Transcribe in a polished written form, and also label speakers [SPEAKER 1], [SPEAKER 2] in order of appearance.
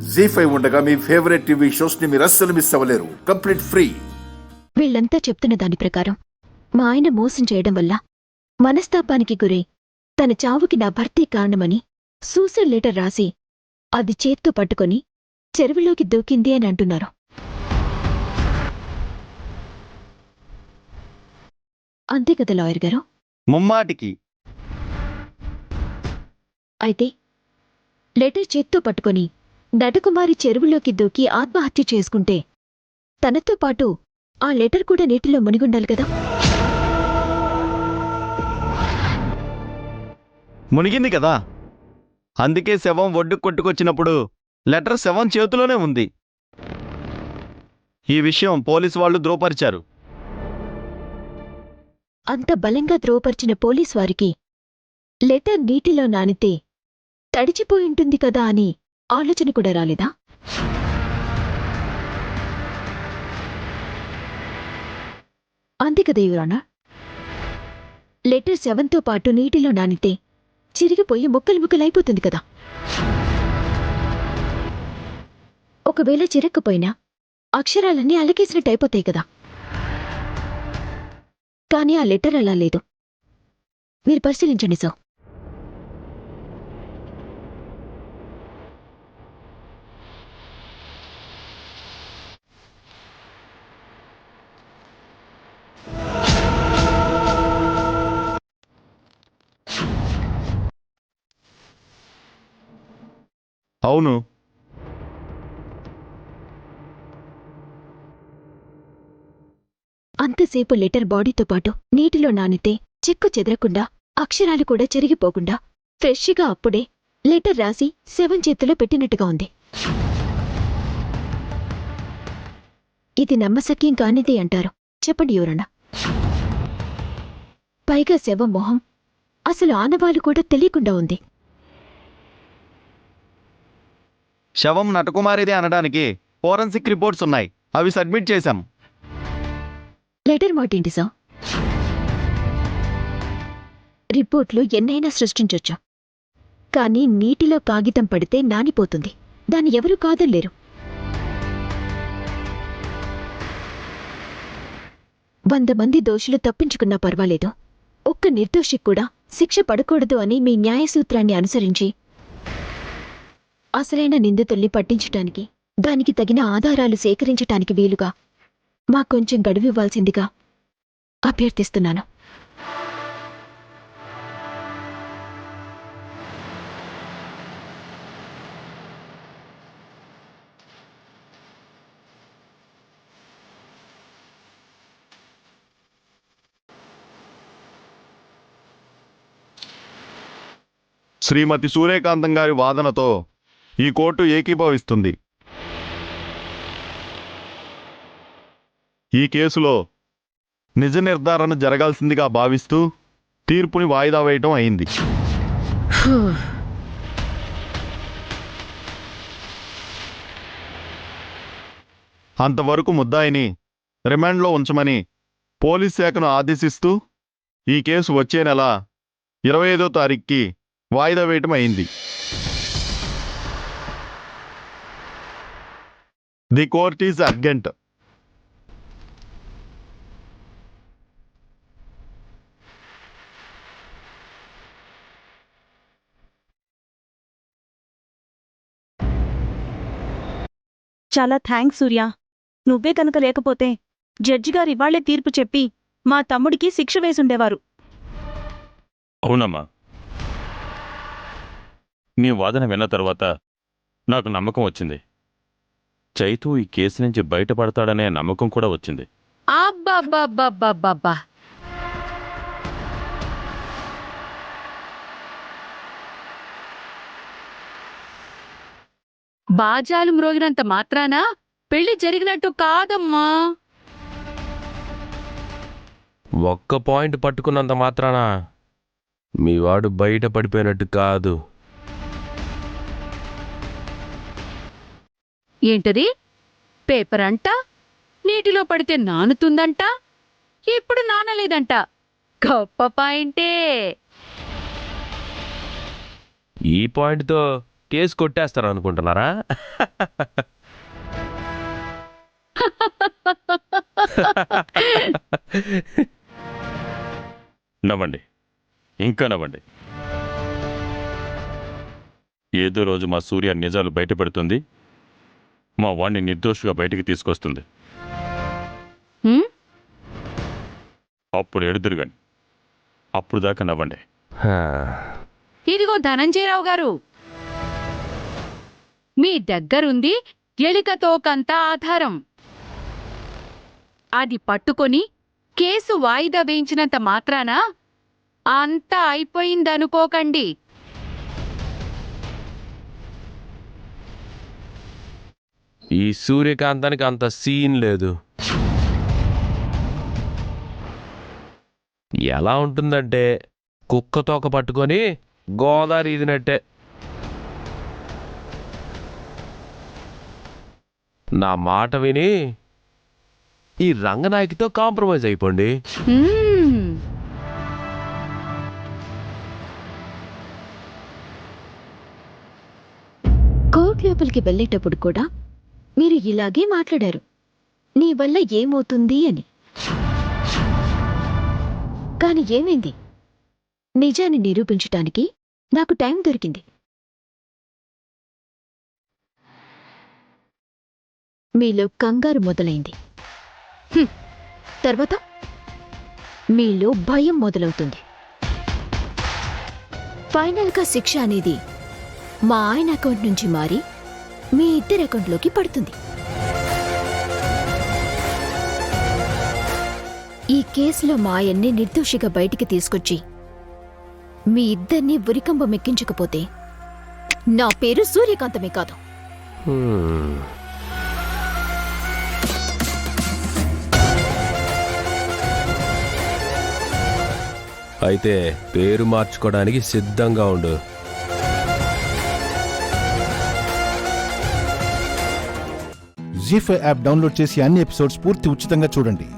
[SPEAKER 1] జీ5 ఉండగా మీ favourite TV shows ని మీరు అస్సలు మిస్ అవ్వలేరు. Complete free.
[SPEAKER 2] వీళ్ళంతా చెప్తున్న దాని ప్రకారం మా ఆయన మోసం చేయడం వల్ల మనస్తాపానికి గురై తన చావుకి నా భర్తే కారణమని సూసైడ్ లెటర్ రాసి అది చేత్తో పట్టుకొని చెరువులోకి దూకింది అని అంటున్నారు. అంతే కదా లాయర్ గారు?
[SPEAKER 3] ముమ్మాటికి.
[SPEAKER 2] అయితే లెటర్ చేత్తో పట్టుకొని నటకుమారి చెరువులోకి దూకి ఆత్మహత్య చేసుకుంటే తనతో పాటు ఆ లెటర్ కూడా నీటిలో మునిగుండాలి కదా?
[SPEAKER 3] మునిగింది కదా, అందుకే శవం ఒడ్డు కొట్టుకొచ్చినప్పుడు లెటర్ శవం చేతిలోనే ఉంది. ఈ విషయం పోలీసు వాళ్ళు ధృవపరిచారు.
[SPEAKER 2] అంత బలంగా ధ్రువపరిచిన పోలీస్ వారికి లెటర్ నీటిలో నానితే తడిచిపోయింటుంది కదా అని ఆలోచన కూడా రాలేదా? అంతే కదా యువరానా? లెటర్ శవంతో పాటు నీటిలో నానితే చిరిగిపోయి ముక్కలు ముక్కలైపోతుంది కదా. ఒకవేళ చిరక్కపోయినా అక్షరాలన్నీ అలకేసినట్టయిపోతాయి కదా. కానీ ఆ లెటర్ అలా లేదు. మీరు పరిశీలించండి సార్.
[SPEAKER 3] అవును,
[SPEAKER 2] అంతసేపు లెటర్ బాడీతో పాటు నీటిలో నానితే చిక్కు చెదరకుండా అక్షరాలు కూడా చెరిగిపోకుండా ఫ్రెష్గా అప్పుడే లెటర్ రాసి శవం చేతిలో పెట్టినట్టుగా ఉంది. ఇది నమ్మశక్యం కానిది అంటారు. చెప్పండి ఎవరన్నా. పైగా శవం మొహం అసలు ఆనవాలు కూడా తెలియకుండా ఉంది.
[SPEAKER 3] శవం నటకుమారిదే అనడానికి ఫోరెన్సిక్ రిపోర్ట్స్ ఉన్నాయి, అవి సబ్మిట్ చేశాం.
[SPEAKER 2] లెటర్ మాటేంటి సార్? రిపోర్ట్లు ఎన్నైనా సృష్టించొచ్చు, కానీ నీటిలో కాగితం పడితే నానిపోతుంది. దాన్ని ఎవరూ కాదలేరు. 100 మంది దోషులు తప్పించుకున్నా పర్వాలేదు, ఒక్క నిర్దోషికి కూడా శిక్ష పడకూడదు అని మీ న్యాయసూత్రాన్ని అనుసరించి అసలైన నిందితుల్ని పట్టించటానికి, దానికి తగిన ఆధారాలు సేకరించటానికి వీలుగా మాకొంచెం గడువివ్వాల్సిందిగా అభ్యర్థిస్తున్నాను.
[SPEAKER 3] శ్రీమతి సూర్యకాంతం గారి వాదనతో ఈ కోర్టు ఏకీభవిస్తుంది. ఈ కేసులో నిజ నిర్ధారణ జరగాల్సిందిగా భావిస్తూ తీర్పుని వాయిదా వేయటం అయింది. అంతవరకు ముద్దాయిని రిమాండ్లో ఉంచమని పోలీస్ శాఖను ఆదేశిస్తూ ఈ కేసు వచ్చే నెల 25వ తారీఖుకి వాయిదా వేయటం అయింది. The court is urgent.
[SPEAKER 4] చాలా థ్యాంక్స్ సూర్య. నువ్వే కనుక లేకపోతే జడ్జి గారు ఇవాళ్లే తీర్పు చెప్పి మా తమ్ముడికి శిక్ష వేసుండేవారు.
[SPEAKER 5] అవునమ్మా, నీ వాదన విన్న తర్వాత నాకు నమ్మకం వచ్చింది. చైతూ ఈ కేసు నుంచి బయటపడతాడనే నమ్మకం కూడా వచ్చింది.
[SPEAKER 6] అబ్బబ్బబ్బబ్బబ్బబ్బా! బాజాలు మ్రోగినంత మాత్రాన పెళ్లి జరిగినట్టు కాదమ్మా.
[SPEAKER 7] ఒక్క పాయింట్ పట్టుకున్నంత మాత్రాన మీవాడు బయట పడిపోయినట్టు కాదు.
[SPEAKER 6] ఏంటది? పేపర్ అంట, నీటిలో పడితే నానుతుందంట, ఇప్పుడు నానలేదంట. గొప్ప పాయింటే.
[SPEAKER 7] ఈ పాయింట్తో కేసు కొట్టేస్తారు అనుకుంటున్నారా?
[SPEAKER 5] నవ్వండి, ఇంకా నవ్వండి. ఏదో రోజు మా సూర్య నిజాలు బయటపెడుతుంది, మా వాణ్ణి నిర్దోషిగా బయటికి తీసుకొస్తుంది.
[SPEAKER 6] హ్మ్?
[SPEAKER 5] అప్పుడు ఎడుదురుగాని, అప్పుడు దాకా నవ్వండి.
[SPEAKER 7] హా.
[SPEAKER 6] ఇదిగో ధనంజయరావు గారు, మీ దగ్గరుంది ఎలికతోకంత ఆధారం. అది పట్టుకొని కేసు వాయిదా వేయించినంత మాత్రాన అంతా అయిపోయిందనుకోకండి.
[SPEAKER 7] ఈ సూర్యకాంతానికి అంత సీన్ లేదు. ఎలా ఉంటుందంటే కుక్క తోక పట్టుకొని గోదావరి ఈదినట్టే. నా మాట విని ఈ రంగనాయకితో కాంప్రమైజ్ అయిపోండి.
[SPEAKER 6] హ్మ్.
[SPEAKER 2] కోర్టు లోపలికి వెళ్ళేటప్పుడు కూడా మీరు ఇలాగే మాట్లాడారు, నీ వల్ల ఏమవుతుంది అని. కాని ఏమైంది? నిజాన్ని నిరూపించటానికి నాకు టైం దొరికింది. మీలో కంగారు మొదలైంది. తర్వాత మీలో భయం మొదలవుతుంది. ఫైనల్గా శిక్ష అనేది మా ఆయన అకౌంట్ నుంచి మారి మీ ఇద్దరి అకౌంట్లోకి పడుతుంది. ఈ కేసులో మా ఆయన్ని నిర్దోషిగా బయటికి తీసుకొచ్చి మీ ఇద్దరిని ఉరికంబం ఎక్కించకపోతే నా పేరు సూర్యకాంతమే కాదు.
[SPEAKER 7] హ్మ్. అయితే పేరు మార్చుకోవడానికి సిద్ధంగా ఉండు.
[SPEAKER 8] జీ5 యాప్ డౌన్లోడ్ చేసి అన్ని ఎపిసోడ్స్ పూర్తి ఉచితంగా చూడండి.